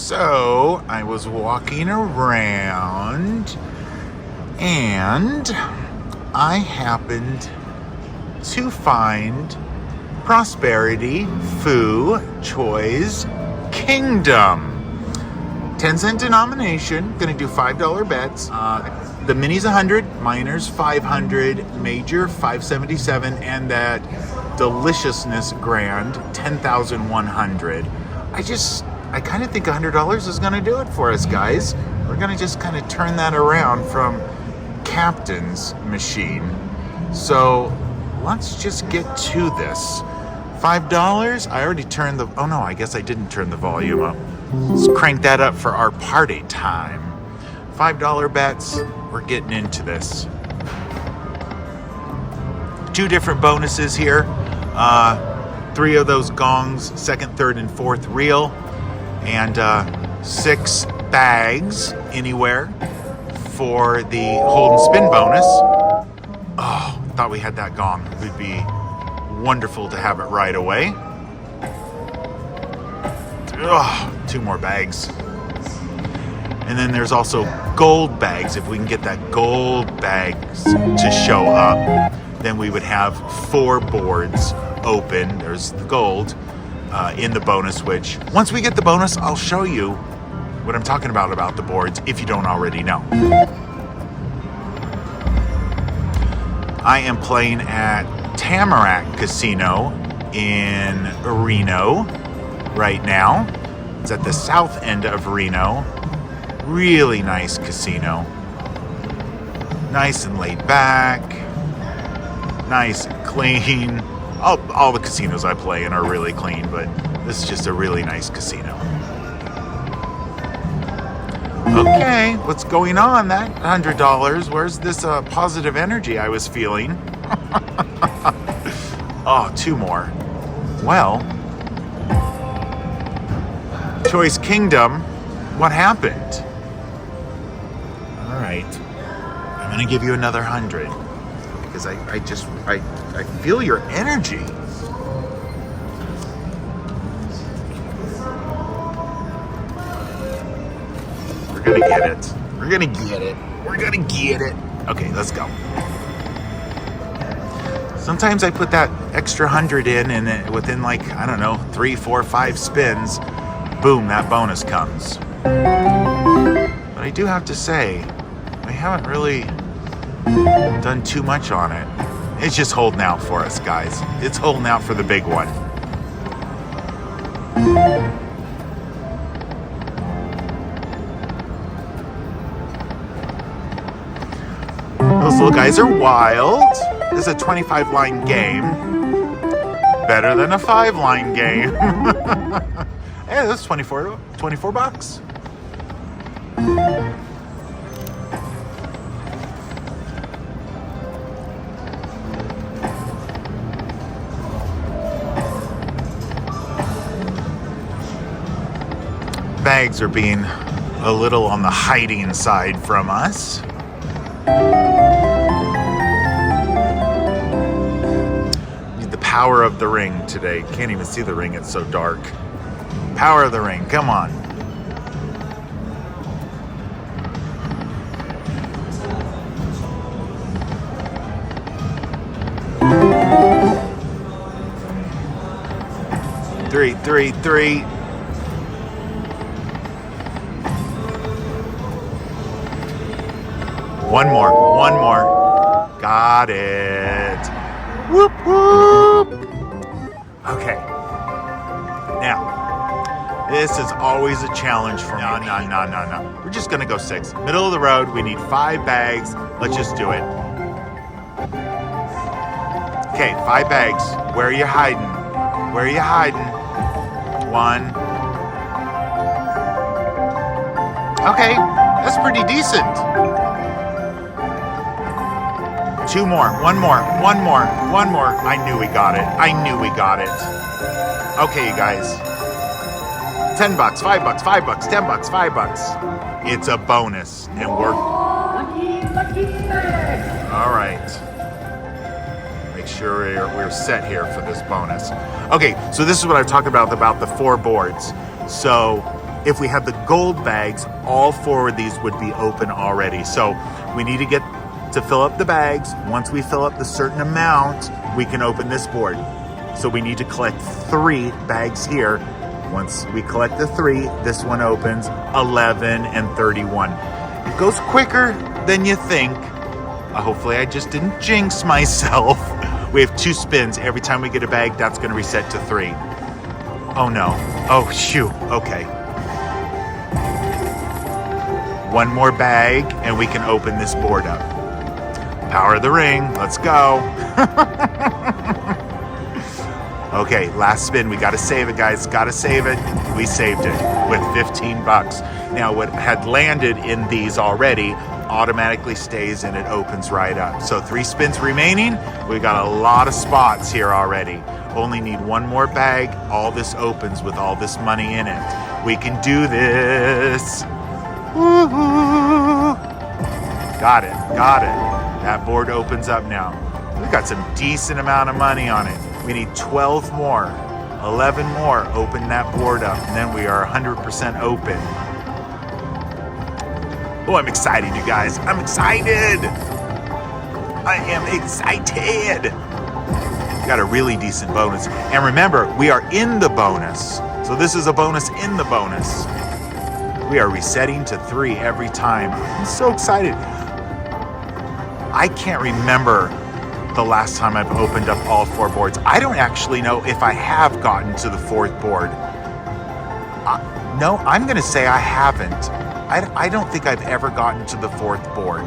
So I was walking around and I happened to find Prosperity Foo Choys Kingdom. 10-cent denomination, gonna do $5 bets. The mini's 100, minor's 500, major 577, and that deliciousness grand 10,100. I kind of think $100 is gonna do it for us, guys. We're gonna just kind of turn that around from Captain's machine. So let's just get to this. $5, I already turned the, oh no, I guess I didn't turn the volume up. Let's crank that up for our party time. $5 bets, we're getting into this. 2 different bonuses here. 3 of those gongs, second, third, and fourth reel. And 6 bags anywhere for the hold and spin bonus. Oh, thought we had that gong. It would be wonderful to have it right away. Oh, 2 more bags. And then there's also gold bags. If we can get that gold bags to show up, then we would have 4 boards open. There's the gold in the bonus, which once we get the bonus, I'll show you what I'm talking about the boards if you don't already know. I am playing at Tamarack Casino in Reno right now. It's at the south end of Reno. Really nice casino. Nice and laid back. Nice and clean. All the casinos I play in are really clean, but this is just a really nice casino. Okay, what's going on? That $100. Where's this positive energy I was feeling? Oh, 2 more. Well, Choice Kingdom, what happened? All right, I'm gonna give you another 100 because I feel your energy. We're gonna get it. We're gonna get it. We're gonna get it. Okay, let's go. Sometimes I put that extra 100 in, and within like, I don't know, 3, 4, 5 spins, boom, that bonus comes. But I do have to say, I haven't really done too much on it. It's just holding out for us, guys. It's holding out for the big one. Those little guys are wild. This is a 25-line game. Better than a 5-line game. Hey, that's 24 bucks. Bags are being a little on the hiding side from us. Need the power of the ring today. Can't even see the ring, it's so dark. Power of the ring, come on. Three. One more. Got it. Whoop, whoop. Okay. Now, this is always a challenge for me. No. We're just gonna go 6. Middle of the road, we need 5 bags. Let's just do it. Okay, 5 bags. Where are you hiding? 1. Okay, that's pretty decent. 2 more. One more. I knew we got it. Okay, you guys. $10, $5, $10, $5. It's a bonus, and we're all right. Make sure we're set here for this bonus. Okay, so this is what I talked about the 4 boards. So If we had the gold bags, all 4 of these would be open already. So we need to get to fill up the bags. Once we fill up the certain amount, we can open this board. So we need to collect 3 bags here. Once we collect the 3, this one opens 11 and 31. It goes quicker than you think. Hopefully I just didn't jinx myself. We have 2 spins. Every time we get a bag, that's going to reset to 3. Oh no. Oh shoot. Okay. 1 more bag and we can open this board up. Power of the ring. Let's go. Okay, last spin. We got to save it, guys. Got to save it. We saved it with 15 bucks. Now, what had landed in these already automatically stays and it opens right up. So 3 spins remaining. We got a lot of spots here already. Only need 1 more bag. All this opens with all this money in it. We can do this. Woo-hoo. Got it. Got it. That board opens up now. We've got some decent amount of money on it. We need 12 more, 11 more. Open that board up, and then we are 100% open. Oh, I'm excited, you guys. I'm excited. I am excited. We got a really decent bonus. And remember, we are in the bonus. So this is a bonus in the bonus. We are resetting to 3 every time. I'm so excited. I can't remember the last time I've opened up all 4 boards. I don't actually know if I have gotten to the 4th board. No, I'm going to say I haven't. I don't think I've ever gotten to the 4th board.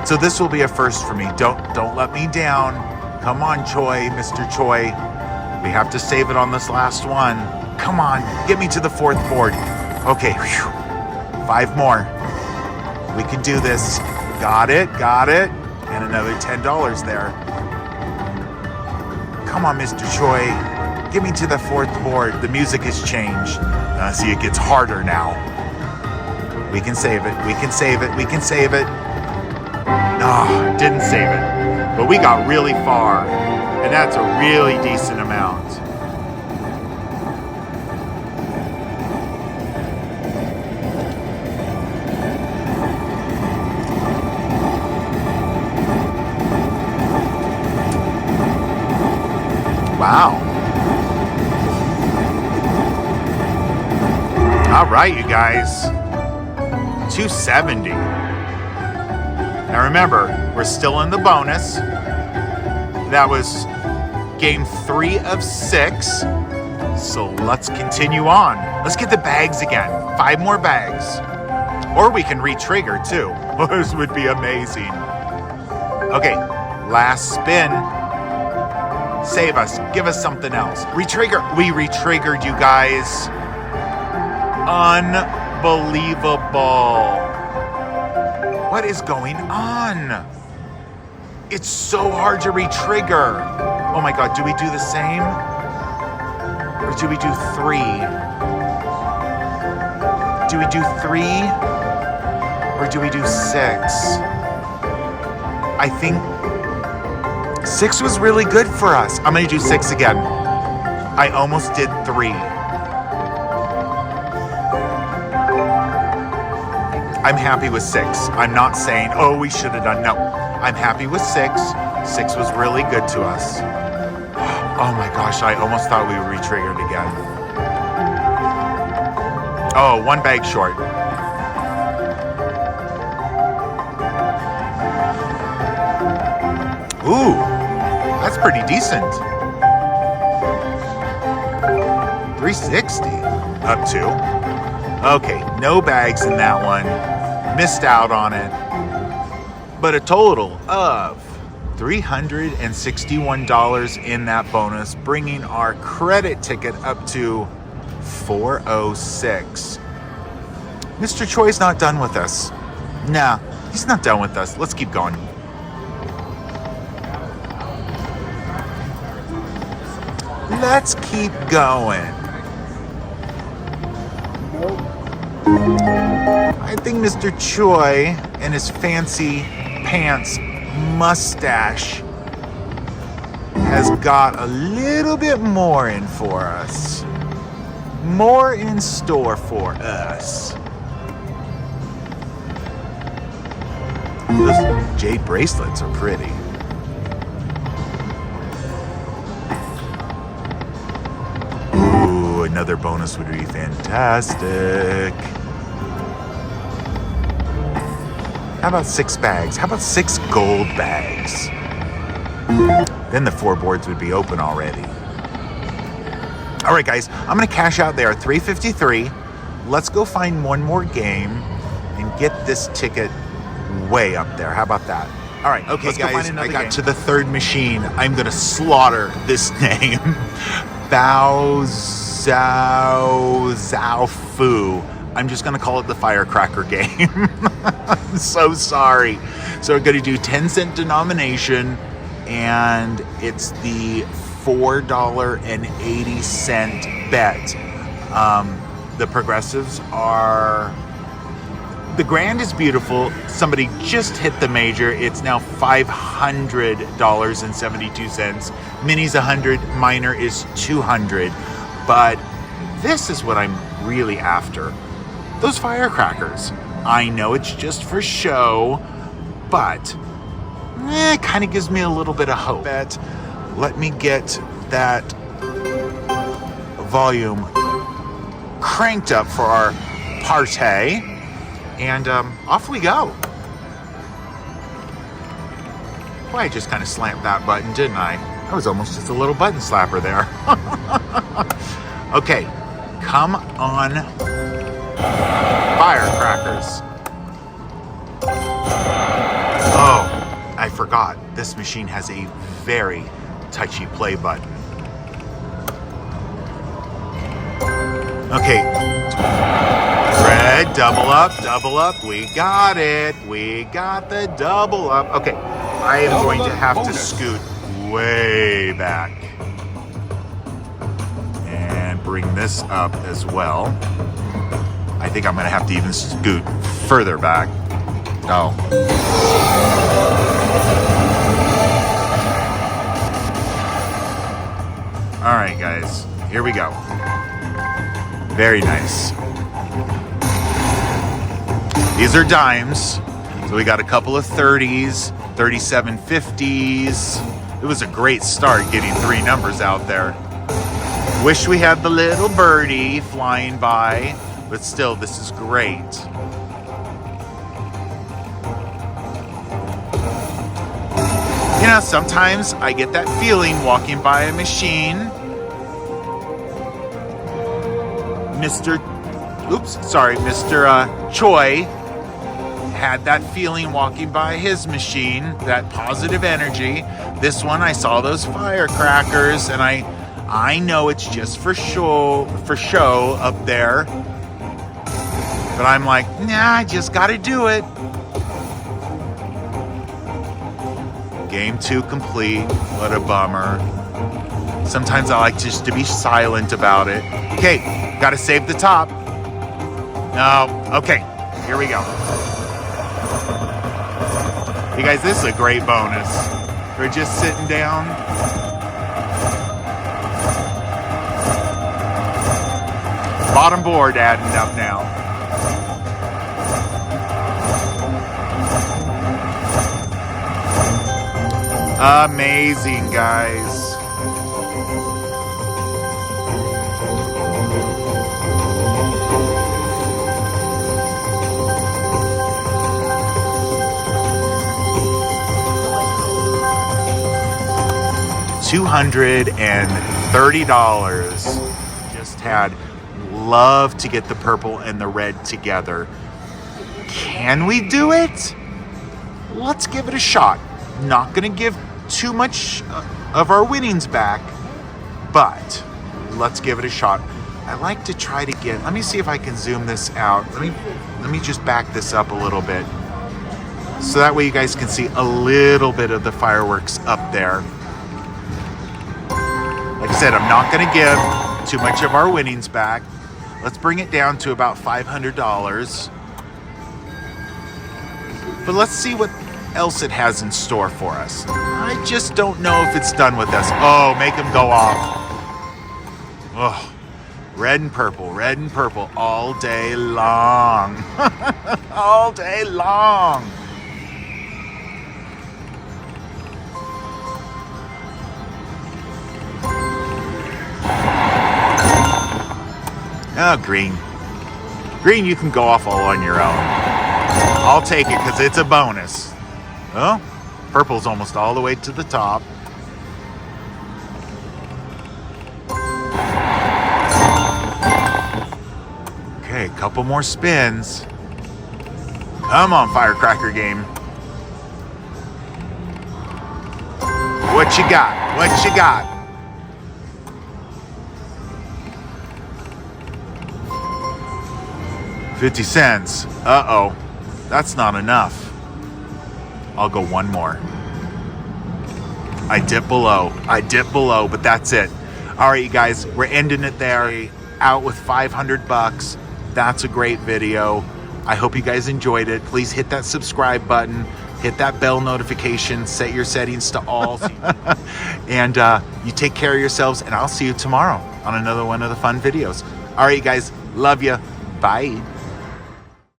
So this will be a first for me. Don't let me down. Come on, Choi, Mr. Choi. We have to save it on this last one. Come on, get me to the 4th board. Okay, whew. 5 more. We can do this. Got it, got it. And another $10 there. Come on, Mr. Choi. Get me to the 4th board. The music has changed. See, it gets harder now. We can save it. We can save it. We can save it. No, didn't save it. But we got really far. And that's a really decent amount. Wow. All right, you guys. 270. Now remember, we're still in the bonus. That was game 3 of 6. So let's continue on. Let's get the bags again. 5 more bags. Or we can re-trigger too. This would be amazing. Okay, last spin. Save us. Give us something else. Retrigger. We retriggered, you guys. Unbelievable. What is going on? It's so hard to retrigger. Oh my God, do we do the same? Or do we do 3? Do we do 3? Or do we do 6? I think 6 was really good for us. I'm gonna do 6 again. I almost did 3. I'm happy with 6. I'm not saying, oh, we should have done. No, I'm happy with 6. 6 was really good to us. Oh my gosh, I almost thought we were re-triggered again. Oh, 1 bag short. Ooh, that's pretty decent. 360 up to. Okay, no bags in that one. Missed out on it. But a total of $361 in that bonus, bringing our credit ticket up to 406. Mr. Choi's not done with us. Nah, he's not done with us. Let's keep going. Let's keep going. I think Mr. Choi and his fancy pants mustache has got a little bit more in for us. more in store for us. Those jade bracelets are pretty. Ooh, another bonus would be fantastic. How about 6 bags? How about 6 gold bags? Then the 4 boards would be open already. All right, guys, I'm gonna cash out there, $3.53. Let's go find one more game and get this ticket way up there. How about that? All right, okay, let's guys, I got to the 3rd machine. I'm gonna slaughter this name. Bao Zhu Zhao Foo. I'm just gonna call it the Firecracker game. I'm so sorry. So we're gonna do 10-cent denomination, and it's the $4.80 bet. The progressives are, the grand is beautiful. Somebody just hit the major. It's now $500.72. Mini's 100, minor is 200. But this is what I'm really after. Those firecrackers. I know it's just for show, but it kind of gives me a little bit of hope. Let me get that volume cranked up for our party, and off we go. Boy, I just kind of slammed that button, didn't I? I was almost just a little button slapper there. Okay, come on, firecrackers. Oh, I forgot. This machine has a very touchy play button. Okay. Red, double up. We got it. We got the double up. Okay. I am going to have to scoot way back and bring this up as well. I think I'm going to have to even scoot further back. Oh. All right, guys, here we go. Very nice. These are dimes. So we got a couple of 30s, 37.50s. It was a great start getting 3 numbers out there. Wish we had the little birdie flying by, but still, this is great. You know, sometimes I get that feeling walking by a machine. Mr. Choi had that feeling walking by his machine, that positive energy. This one, I saw those firecrackers, and I know it's just for show up there. But I'm like, nah, I just gotta do it. Game 2 complete. What a bummer. Sometimes I like just to be silent about it. Okay, gotta save the top. No, okay, here we go. You guys, this is a great bonus. We're just sitting down. Bottom board adding up now. Amazing, guys. $230. Just had. Love to get the purple and the red together. Can we do it? Let's give it a shot. Not gonna give too much of our winnings back, but let's give it a shot. I like to try to get, let me see if I can zoom this out. Let me just back this up a little bit, so that way you guys can see a little bit of the fireworks up there. Like I said, I'm not gonna give too much of our winnings back. Let's bring it down to about $500. But let's see what else it has in store for us. I just don't know if it's done with us. Oh, make him go off. Oh, Red and purple all day long. All day long. Oh, green. Green, you can go off all on your own. I'll take it because it's a bonus. Oh, purple's almost all the way to the top. Okay, a couple more spins. Come on, Firecracker game. What you got? What you got? $0.50. Uh-oh. That's not enough. I'll go one more. I dip below, but that's it. All right, you guys, we're ending it there. Out with 500 bucks. That's a great video. I hope you guys enjoyed it. Please hit that subscribe button. Hit that bell notification. Set your settings to all. And you take care of yourselves, and I'll see you tomorrow on another one of the fun videos. All right, you guys. Love you. Bye.